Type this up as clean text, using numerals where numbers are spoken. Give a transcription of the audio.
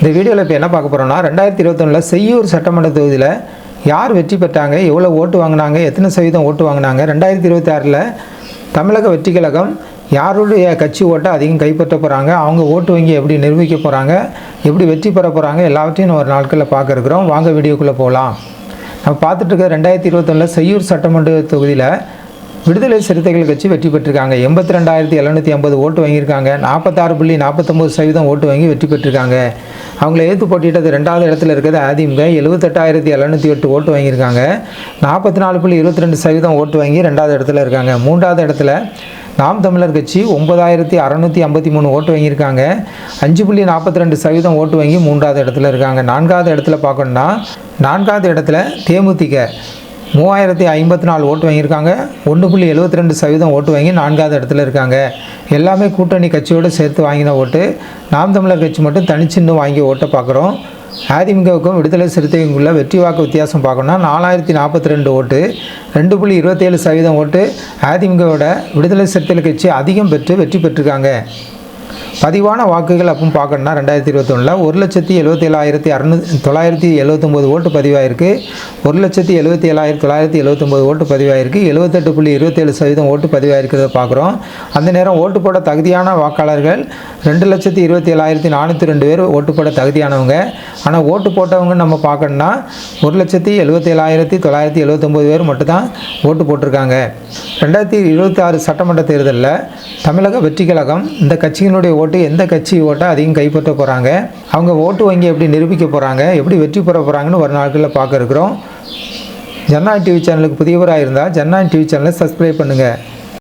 இந்த வீடியோவில் இப்போ என்ன பார்க்க போகிறோம்னா 2021 செய்யூர் சட்டமன்ற தொகுதியில் யார் வெற்றி பெற்றாங்க, எவ்வளோ ஓட்டு வாங்கினாங்க, எத்தனை சதவீதம் ஓட்டு வாங்கினாங்க, 2026 தமிழக வெற்றி கழகம் யாருடைய கட்சி ஓட்டை அதிகம் கைப்பற்ற போகிறாங்க, அவங்க ஓட்டு வங்கி எப்படி நிரூபிக்க போகிறாங்க, எப்படி வெற்றி பெற போகிறாங்க, எல்லாவற்றையும் ஒரு நாட்களில் பார்க்க இருக்கிறோம். வாங்க வீடியோக்குள்ளே போகலாம். நம்ம பார்த்துட்டு இருக்க 2021 செய்யூர் சட்டமன்ற தொகுதியில் விடுதலை சிறுத்தைகள் கட்சி வெற்றி பெற்றிருக்காங்க. 82,750 ஓட்டு வாங்கியிருக்காங்க. 46.49% ஓட்டு வாங்கி வெற்றி பெற்றிருக்காங்க. அவங்கள எதிர்த்து போட்டியிட்டது 2வது இடத்துல இருக்கிறது அதிமுக 78,708 ஓட்டு வாங்கியிருக்காங்க. 44.22% ஓட்டு வாங்கி 2வது இடத்துல இருக்காங்க. 3வது இடத்துல நாம் தமிழர் கட்சி 9,653 ஓட்டு வாங்கியிருக்காங்க. 5.42% ஓட்டு வாங்கி 3வது இடத்துல இருக்காங்க. 4வது இடத்துல பார்க்கணுன்னா 4வது இடத்துல தேமுதிக 3,054 ஓட்டு வாங்கியிருக்காங்க. 1.72% ஓட்டு வாங்கி 4வது இடத்துல இருக்காங்க. எல்லாமே கூட்டணி கட்சியோடு சேர்த்து வாங்கின ஓட்டு. நாம் தமிழர் கட்சி மட்டும் தனிச்சின்னு வாங்கி ஓட்டை பார்க்குறோம். அதிமுகவுக்கும் விடுதலை சிறுத்தைகளுக்குள்ள வெற்றி வாக்கு வித்தியாசம் பார்க்கணும்னா 4,042 ஓட்டு, 2.27% ஓட்டு அதிமுகவோட விடுதலை சிறுத்தைகள் கட்சி அதிகம் பெற்று வெற்றி பெற்றிருக்காங்க. பதிவான வாக்குகள் அப்படின்னு பார்க்கணுன்னா 2021 1,77,979 ஓட்டு பதிவாயிருக்கு. 1,77,979 ஓட்டு பதிவாயிருக்கு. 78.27% ஓட்டு பதிவாயிருக்கிறத பார்க்குறோம். அந்த நேரம் ஓட்டு போட தகுதியான வாக்காளர்கள் 2,27,402 பேர் ஓட்டு போட தகுதியானவங்க. ஆனால் ஓட்டு போட்டவங்க நம்ம பார்க்கணுன்னா 1,77,979 பேர் மட்டும்தான் ஓட்டு போட்டிருக்காங்க. 2026 சட்டமன்ற தேர்தலில் தமிழக வெற்றி கழகம் இந்த கட்சியினுடைய ஓட்டு எந்த கட்சி ஓட்டை அதிகம் கைப்பற்ற போகிறாங்க, அவங்க ஓட்டு வங்கி எப்படி நிரூபிக்க போகிறாங்க, எப்படி வெற்றி பெற போகிறாங்கன்னு ஒரு நாட்களில் பார்க்க இருக்கிறோம். ஜனநாயகம் டிவி சேனலுக்கு புதியவராக இருந்தால் ஜனநாயகம் டிவி சேனலை சப்ஸ்கிரைப் பண்ணுங்கள்.